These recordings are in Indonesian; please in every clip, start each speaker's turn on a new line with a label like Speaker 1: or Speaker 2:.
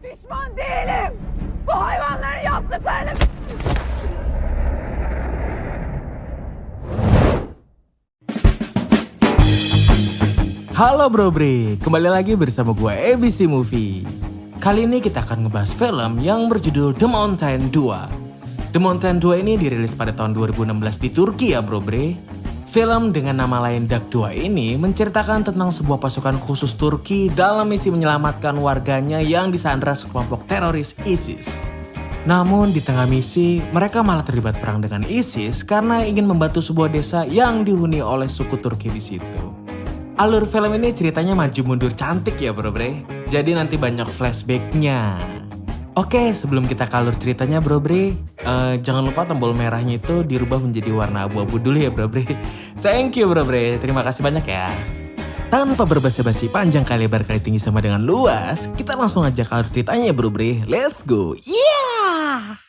Speaker 1: Pişman değilim. Bu hayvanların yaptıklarını...
Speaker 2: Halo Bro Bre, kembali lagi bersama gue ABC Movie. Kali ini kita akan ngebahas film yang berjudul The Mountain 2. The Mountain 2 ini dirilis pada tahun 2016 di Turki ya Bro Bre. Film dengan nama lain Dark 2 ini menceritakan tentang sebuah pasukan khusus Turki dalam misi menyelamatkan warganya yang disandra sekelompok teroris ISIS. Namun di tengah misi, mereka malah terlibat perang dengan ISIS karena ingin membantu sebuah desa yang dihuni oleh suku Turki di situ. Alur film ini ceritanya maju mundur cantik ya Bro Bre. Jadi nanti banyak flashbacknya. Oke, sebelum kita ke alur ceritanya Bro Bre, jangan lupa tombol merahnya itu dirubah menjadi warna abu-abu dulu ya Bro Bre. Thank you Bro Bre, terima kasih banyak ya. Tanpa berbasa-basi panjang kali lebar kali tinggi sama dengan luas, kita langsung aja ke alur ceritanya Bro Bre. Let's go. Yeah!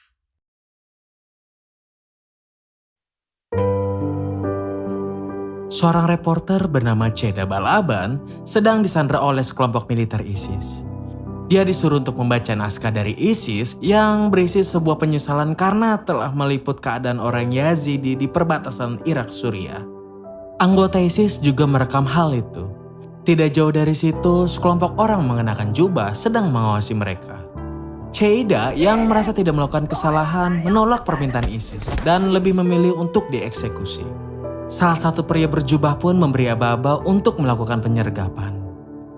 Speaker 2: Seorang reporter bernama Ceda Balaban sedang disandra oleh sekelompok militer ISIS. Dia disuruh untuk membaca naskah dari ISIS yang berisi sebuah penyesalan karena telah meliput keadaan orang Yazidi di perbatasan Irak Suriah. Anggota ISIS juga merekam hal itu. Tidak jauh dari situ, sekelompok orang mengenakan jubah sedang mengawasi mereka. Ceda yang merasa tidak melakukan kesalahan menolak permintaan ISIS dan lebih memilih untuk dieksekusi. Salah satu pria berjubah pun memberi aba-aba untuk melakukan penyergapan.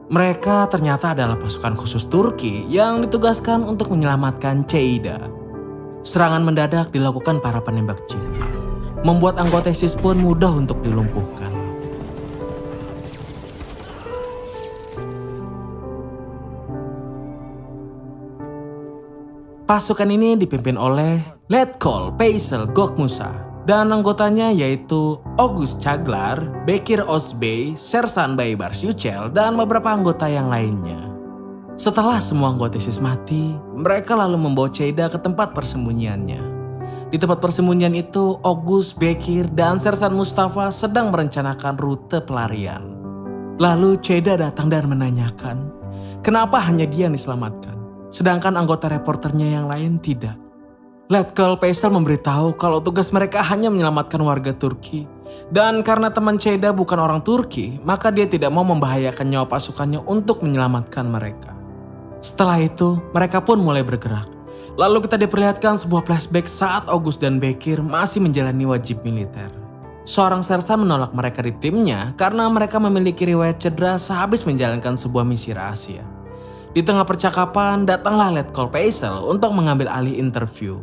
Speaker 2: Mereka ternyata adalah pasukan khusus Turki yang ditugaskan untuk menyelamatkan Ceda. Serangan mendadak dilakukan para penembak jitu, membuat anggota ISIS pun mudah untuk dilumpuhkan. Pasukan ini dipimpin oleh Letkol Faisal Gokmusa. Dan anggotanya yaitu August Caglar, Bekir Ozbey, Sersan Baybars Yücel, dan beberapa anggota yang lainnya. Setelah semua anggota ISIS mati, mereka lalu membawa Ceda ke tempat persembunyiannya. Di tempat persembunyian itu, August, Bekir, dan Sersan Mustafa sedang merencanakan rute pelarian. Lalu Ceda datang dan menanyakan, kenapa hanya dia yang diselamatkan, sedangkan anggota reporternya yang lain tidak. Letkol Faisal memberitahu kalau tugas mereka hanya menyelamatkan warga Turki. Dan karena teman Ceda bukan orang Turki, maka dia tidak mau membahayakan nyawa pasukannya untuk menyelamatkan mereka. Setelah itu, mereka pun mulai bergerak. Lalu kita diperlihatkan sebuah flashback saat August dan Bekir masih menjalani wajib militer. Seorang sersan menolak mereka di timnya karena mereka memiliki riwayat cedera sehabis menjalankan sebuah misi rahasia. Di tengah percakapan, datanglah Letkol Faisal untuk mengambil alih interview.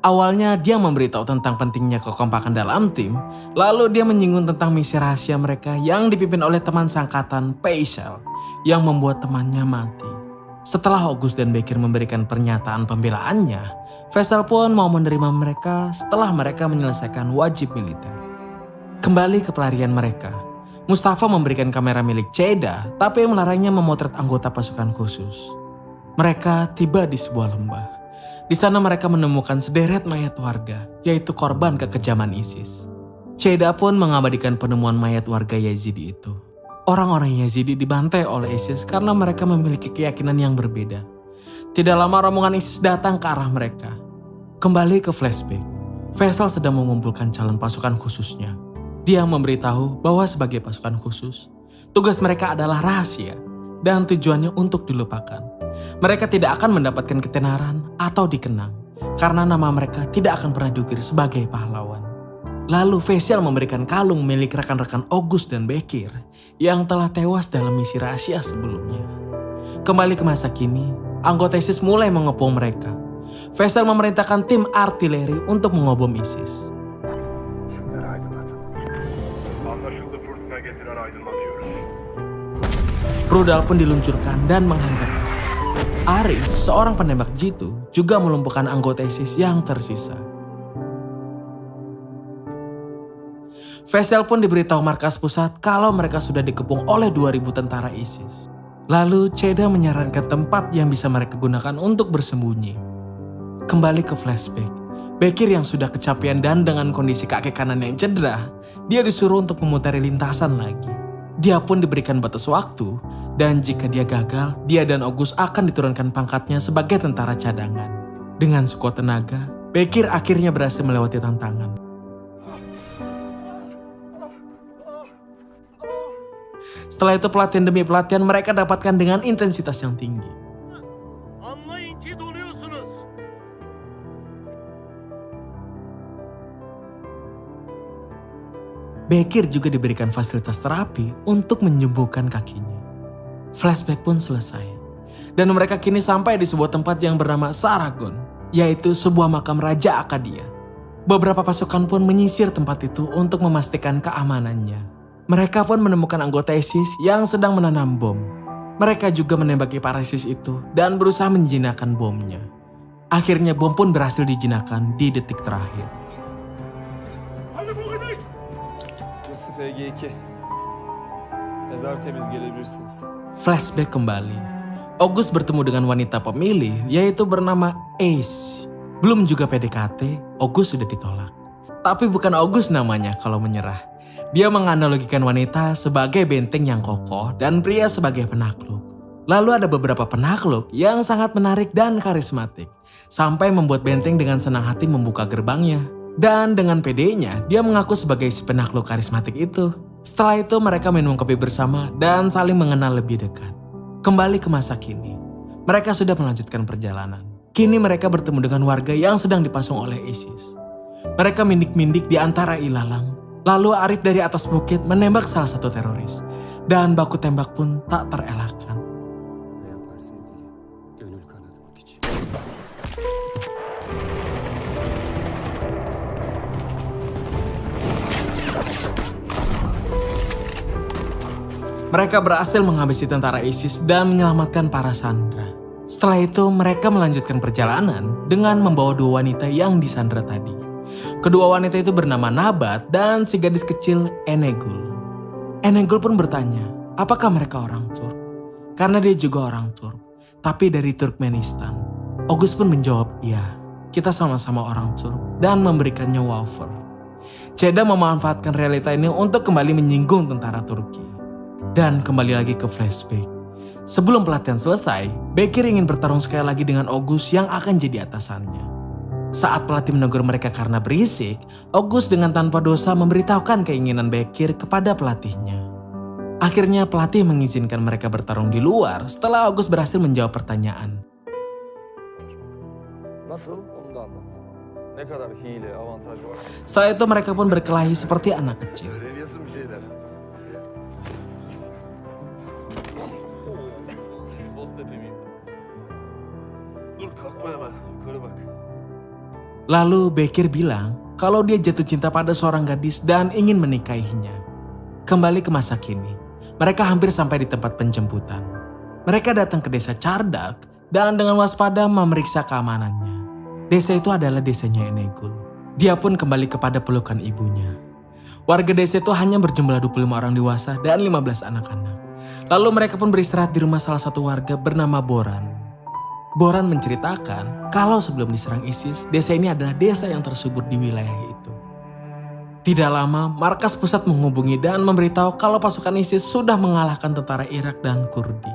Speaker 2: Awalnya dia memberitahu tentang pentingnya kekompakan dalam tim, lalu dia menyinggung tentang misi rahasia mereka yang dipimpin oleh teman sangkatan Faisal yang membuat temannya mati. Setelah August dan Bekir memberikan pernyataan pembelaannya, Faisal pun mau menerima mereka setelah mereka menyelesaikan wajib militer. Kembali ke pelarian mereka, Mustafa memberikan kamera milik Ceda tapi melarangnya memotret anggota pasukan khusus. Mereka tiba di sebuah lembah. Di sana mereka menemukan sederet mayat warga, yaitu korban kekejaman ISIS. Ceda pun mengabadikan penemuan mayat warga Yazidi itu. Orang-orang Yazidi dibantai oleh ISIS karena mereka memiliki keyakinan yang berbeda. Tidak lama rombongan ISIS datang ke arah mereka. Kembali ke flashback, Faisal sedang mengumpulkan calon pasukan khususnya. Dia memberitahu bahwa sebagai pasukan khusus, tugas mereka adalah rahasia dan tujuannya untuk dilupakan. Mereka tidak akan mendapatkan ketenaran atau dikenang karena nama mereka tidak akan pernah diukir sebagai pahlawan. Lalu Faisal memberikan kalung milik rekan-rekan August dan Bekir yang telah tewas dalam misi rahasia sebelumnya. Kembali ke masa kini, anggota ISIS mulai mengepung mereka. Faisal memerintahkan tim artileri untuk mengobom ISIS. Rudal pun diluncurkan dan menghantam ISIS. Arif, seorang penembak jitu, juga melumpuhkan anggota ISIS yang tersisa. Faisal pun diberitahu markas pusat kalau mereka sudah dikepung oleh 2.000 tentara ISIS. Lalu Ceda menyarankan tempat yang bisa mereka gunakan untuk bersembunyi. Kembali ke flashback, Bekir yang sudah kecapean dan dengan kondisi kaki kanan yang cedera, dia disuruh untuk memutari lintasan lagi. Dia pun diberikan batas waktu, dan jika dia gagal, dia dan August akan diturunkan pangkatnya sebagai tentara cadangan. Dengan sekuat tenaga, Bekir akhirnya berhasil melewati tantangan. Setelah itu pelatihan demi pelatihan mereka dapatkan dengan intensitas yang tinggi.
Speaker 3: Anlayın ki donuyorsunuz.
Speaker 2: Bekir juga diberikan fasilitas terapi untuk menyembuhkan kakinya. Flashback pun selesai. Dan mereka kini sampai di sebuah tempat yang bernama Saragon, yaitu sebuah makam Raja Akadia. Beberapa pasukan pun menyisir tempat itu untuk memastikan keamanannya. Mereka pun menemukan anggota ISIS yang sedang menanam bom. Mereka juga menembaki para ISIS itu dan berusaha menjinakkan bomnya. Akhirnya bom pun berhasil dijinakkan di detik terakhir.
Speaker 4: Burası FG2. Mezar temiz gelebilirsiniz.
Speaker 2: Flashback kembali. August bertemu dengan wanita pemilih yaitu bernama Ace. Belum juga PDKT, August sudah ditolak. Tapi bukan August namanya kalau menyerah. Dia menganalogikan wanita sebagai benteng yang kokoh dan pria sebagai penakluk. Lalu ada beberapa penakluk yang sangat menarik dan karismatik. Sampai membuat benteng dengan senang hati membuka gerbangnya. Dan dengan pedenya, dia mengaku sebagai si penakluk karismatik itu. Setelah itu mereka minum kopi bersama dan saling mengenal lebih dekat. Kembali ke masa kini, mereka sudah melanjutkan perjalanan. Kini mereka bertemu dengan warga yang sedang dipasung oleh ISIS. Mereka mindik-mindik di antara ilalang. Lalu Arif dari atas bukit menembak salah satu teroris. Dan baku tembak pun tak terelakkan.
Speaker 4: Ne yapar sevgili? Gönül kanatmak için.
Speaker 2: Mereka berhasil menghabisi tentara ISIS dan menyelamatkan para sandera. Setelah itu mereka melanjutkan perjalanan dengan membawa dua wanita yang disandera tadi. Kedua wanita itu bernama Nabat dan si gadis kecil Enegul. Enegul pun bertanya, apakah mereka orang Turk? Karena dia juga orang Turk, tapi dari Turkmenistan. August pun menjawab, iya, kita sama-sama orang Turk dan memberikannya wafer. Ceda memanfaatkan realita ini untuk kembali menyinggung tentara Turki. Dan kembali lagi ke flashback. Sebelum pelatihan selesai, Bekir ingin bertarung sekali lagi dengan August yang akan jadi atasannya. Saat pelatih menegur mereka karena berisik, August dengan tanpa dosa memberitahukan keinginan Bekir kepada pelatihnya. Akhirnya pelatih mengizinkan mereka bertarung di luar setelah August berhasil menjawab pertanyaan.
Speaker 4: Nasıl? Onu da anlat. Ne kadar hile, avantaj var.
Speaker 2: Setelah itu mereka pun berkelahi seperti anak kecil.
Speaker 4: Öğreniyorsun bir şeyler. Boztepe miyim? Dur kalkma hemen. Yukarı bak.
Speaker 2: Lalu Bekir bilang kalau dia jatuh cinta pada seorang gadis dan ingin menikahinya. Kembali ke masa kini, mereka hampir sampai di tempat penjemputan. Mereka datang ke desa Cardak dan dengan waspada memeriksa keamanannya. Desa itu adalah desanya Enegul. Dia pun kembali kepada pelukan ibunya. Warga desa itu hanya berjumlah 25 orang dewasa dan 15 anak-anak. Lalu mereka pun beristirahat di rumah salah satu warga bernama Boran. Boran menceritakan kalau sebelum diserang ISIS, desa ini adalah desa yang tersubur di wilayah itu. Tidak lama, markas pusat menghubungi dan memberitahu kalau pasukan ISIS sudah mengalahkan tentara Irak dan Kurdi.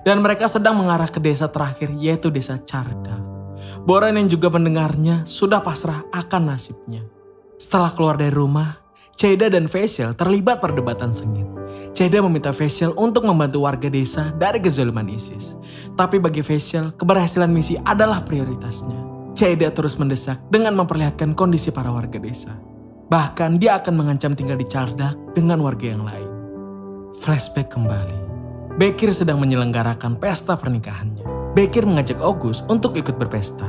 Speaker 2: Dan mereka sedang mengarah ke desa terakhir yaitu desa Cardak. Boran yang juga mendengarnya sudah pasrah akan nasibnya. Setelah keluar dari rumah, Ceda dan Faisal terlibat perdebatan sengit. Ceda meminta Faisal untuk membantu warga desa dari kezaliman ISIS. Tapi bagi Faisal, keberhasilan misi adalah prioritasnya. Ceda terus mendesak dengan memperlihatkan kondisi para warga desa. Bahkan dia akan mengancam tinggal di Cardak dengan warga yang lain. Flashback kembali. Bekir sedang menyelenggarakan pesta pernikahannya. Bekir mengajak August untuk ikut berpesta.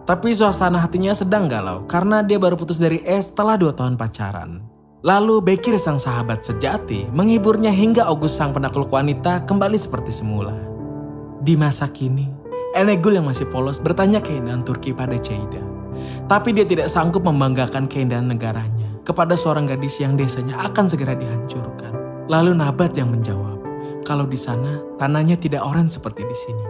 Speaker 2: Tapi suasana hatinya sedang galau karena dia baru putus dari Es setelah 2 tahun pacaran. Lalu Bekir sang sahabat sejati menghiburnya hingga August sang penakluk wanita kembali seperti semula. Di masa kini, Enegul yang masih polos bertanya keindahan Turki pada Ceyda. Tapi dia tidak sanggup membanggakan keindahan negaranya kepada seorang gadis yang desanya akan segera dihancurkan. Lalu Nabat yang menjawab, kalau di sana tanahnya tidak orange seperti di sini.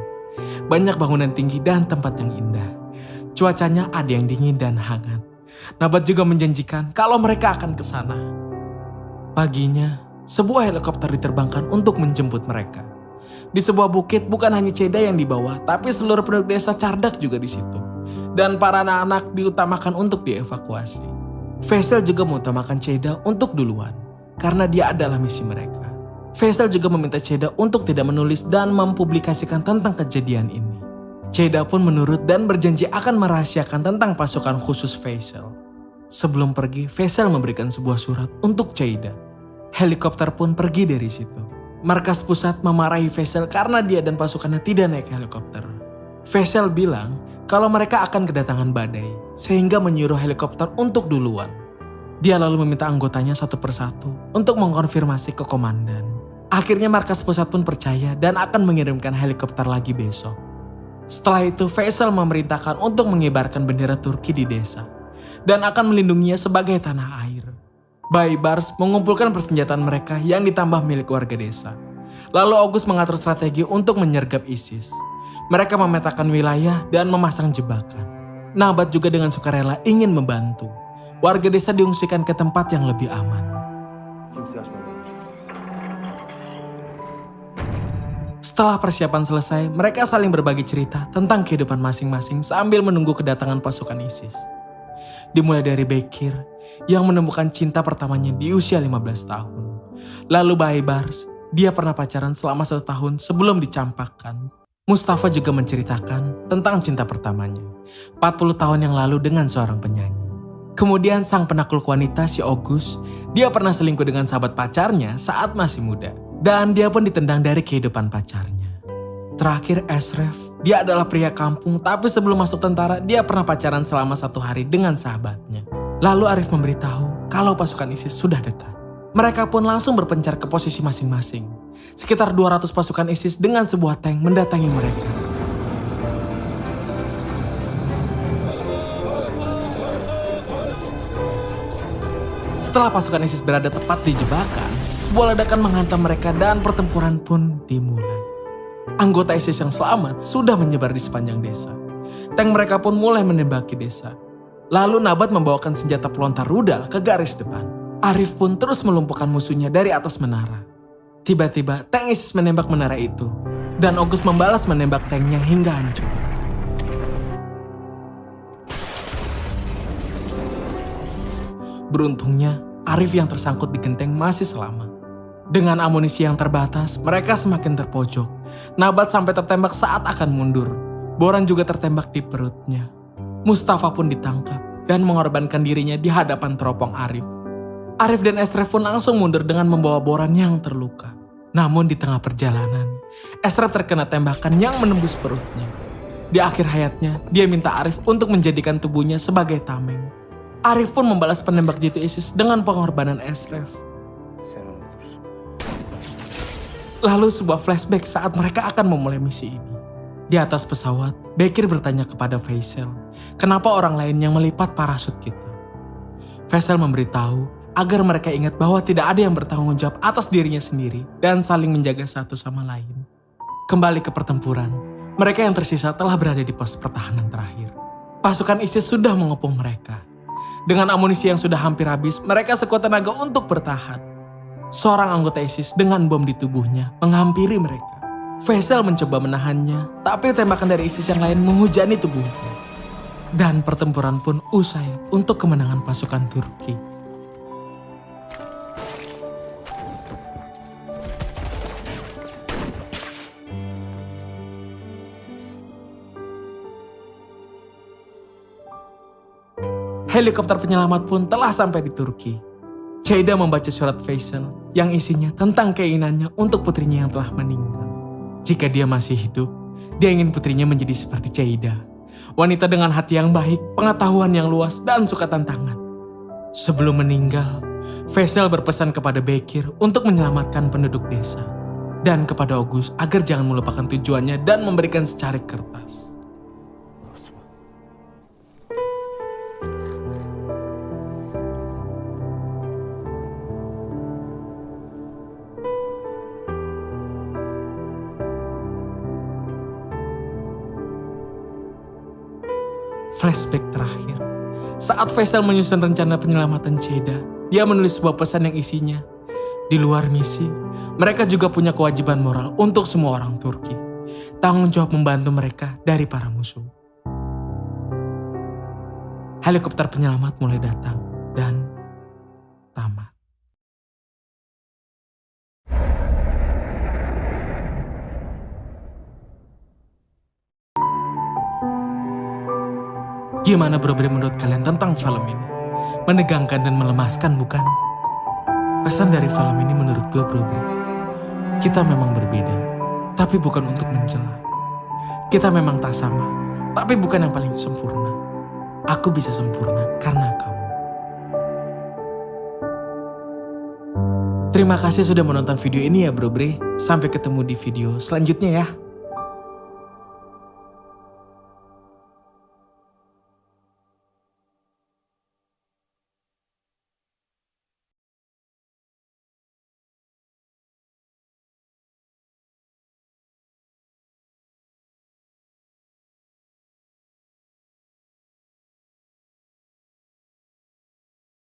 Speaker 2: Banyak bangunan tinggi dan tempat yang indah. Cuacanya ada yang dingin dan hangat. Nabat juga menjanjikan kalau mereka akan ke sana. Paginya, sebuah helikopter diterbangkan untuk menjemput mereka. Di sebuah bukit bukan hanya Ceda yang dibawa, tapi seluruh penduduk desa Cardak juga di situ. Dan para anak-anak diutamakan untuk dievakuasi. Faisal juga mengutamakan Ceda untuk duluan, karena dia adalah misi mereka. Faisal juga meminta Ceda untuk tidak menulis dan mempublikasikan tentang kejadian ini. Ceda pun menurut dan berjanji akan merahasiakan tentang pasukan khusus Faisal. Sebelum pergi, Faisal memberikan sebuah surat untuk Ceda. Helikopter pun pergi dari situ. Markas pusat memarahi Faisal karena dia dan pasukannya tidak naik helikopter. Faisal bilang kalau mereka akan kedatangan badai, sehingga menyuruh helikopter untuk duluan. Dia lalu meminta anggotanya satu persatu untuk mengkonfirmasi ke komandan. Akhirnya markas pusat pun percaya dan akan mengirimkan helikopter lagi besok. Setelah itu Faisal memerintahkan untuk mengibarkan bendera Turki di desa dan akan melindunginya sebagai tanah air. Baybars mengumpulkan persenjataan mereka yang ditambah milik warga desa. Lalu August mengatur strategi untuk menyergap ISIS. Mereka memetakan wilayah dan memasang jebakan. Nabat juga dengan sukarela ingin membantu. Warga desa diungsikan ke tempat yang lebih aman. Setelah persiapan selesai, mereka saling berbagi cerita tentang kehidupan masing-masing sambil menunggu kedatangan pasukan ISIS. Dimulai dari Bekir yang menemukan cinta pertamanya di usia 15 tahun. Lalu Baybars, dia pernah pacaran selama 1 tahun sebelum dicampakkan. Mustafa juga menceritakan tentang cinta pertamanya 40 tahun yang lalu dengan seorang penyanyi. Kemudian sang penakluk wanita si August, dia pernah selingkuh dengan sahabat pacarnya saat masih muda. Dan dia pun ditendang dari kehidupan pacarnya. Terakhir Ashraf, dia adalah pria kampung tapi sebelum masuk tentara dia pernah pacaran selama 1 hari dengan sahabatnya. Lalu Arif memberitahu kalau pasukan ISIS sudah dekat. Mereka pun langsung berpencar ke posisi masing-masing. Sekitar 200 pasukan ISIS dengan sebuah tank mendatangi mereka. Setelah pasukan ISIS berada tepat di jebakan, sebuah ledakan menghantam mereka dan pertempuran pun dimulai. Anggota ISIS yang selamat sudah menyebar di sepanjang desa. Tank mereka pun mulai menembaki desa. Lalu Nabat membawakan senjata pelontar rudal ke garis depan. Arif pun terus melumpuhkan musuhnya dari atas menara. Tiba-tiba tank ISIS menembak menara itu. Dan August membalas menembak tanknya hingga hancur. Beruntungnya, Arif yang tersangkut di genteng masih selamat. Dengan amunisi yang terbatas, mereka semakin terpojok. Nabat sampai tertembak saat akan mundur. Boran juga tertembak di perutnya. Mustafa pun ditangkap dan mengorbankan dirinya di hadapan teropong Arif. Arif dan Ashraf pun langsung mundur dengan membawa Boran yang terluka. Namun di tengah perjalanan, Ashraf terkena tembakan yang menembus perutnya. Di akhir hayatnya, dia minta Arif untuk menjadikan tubuhnya sebagai tameng. Arif pun membalas penembak jitu ISIS dengan pengorbanan Ashraf. Lalu sebuah flashback saat mereka akan memulai misi ini. Di atas pesawat, Bekir bertanya kepada Faisal, kenapa orang lain yang melipat parasut kita? Faisal memberitahu agar mereka ingat bahwa tidak ada yang bertanggung jawab atas dirinya sendiri dan saling menjaga satu sama lain. Kembali ke pertempuran, mereka yang tersisa telah berada di pos pertahanan terakhir. Pasukan ISIS sudah mengepung mereka. Dengan amunisi yang sudah hampir habis, mereka sekuat tenaga untuk bertahan. Seorang anggota ISIS dengan bom di tubuhnya menghampiri mereka. Faisal mencoba menahannya, tapi tembakan dari ISIS yang lain menghujani tubuhnya. Dan pertempuran pun usai untuk kemenangan pasukan Turki. Helikopter penyelamat pun telah sampai di Turki. Ceda membaca surat Faisal yang isinya tentang keinginannya untuk putrinya yang telah meninggal. Jika dia masih hidup, dia ingin putrinya menjadi seperti Ceda. Wanita dengan hati yang baik, pengetahuan yang luas, dan suka tantangan. Sebelum meninggal, Faisal berpesan kepada Bekir untuk menyelamatkan penduduk desa. Dan kepada August agar jangan melupakan tujuannya dan memberikan secarik kertas. Flashback terakhir. Saat Faisal menyusun rencana penyelamatan Ceda, dia menulis sebuah pesan yang isinya, Di luar misi, mereka juga punya kewajiban moral untuk semua orang Turki. Tanggung jawab membantu mereka dari para musuh. Helikopter penyelamat mulai datang dan tamat. Gimana bro-bro menurut kalian tentang film ini? Menegangkan dan melemaskan bukan? Pesan dari film ini menurut gue bro-bro, kita memang berbeda, tapi bukan untuk mencela. Kita memang tak sama, tapi bukan yang paling sempurna. Aku bisa sempurna karena kamu. Terima kasih sudah menonton video ini ya bro-bro. Sampai ketemu di video selanjutnya ya.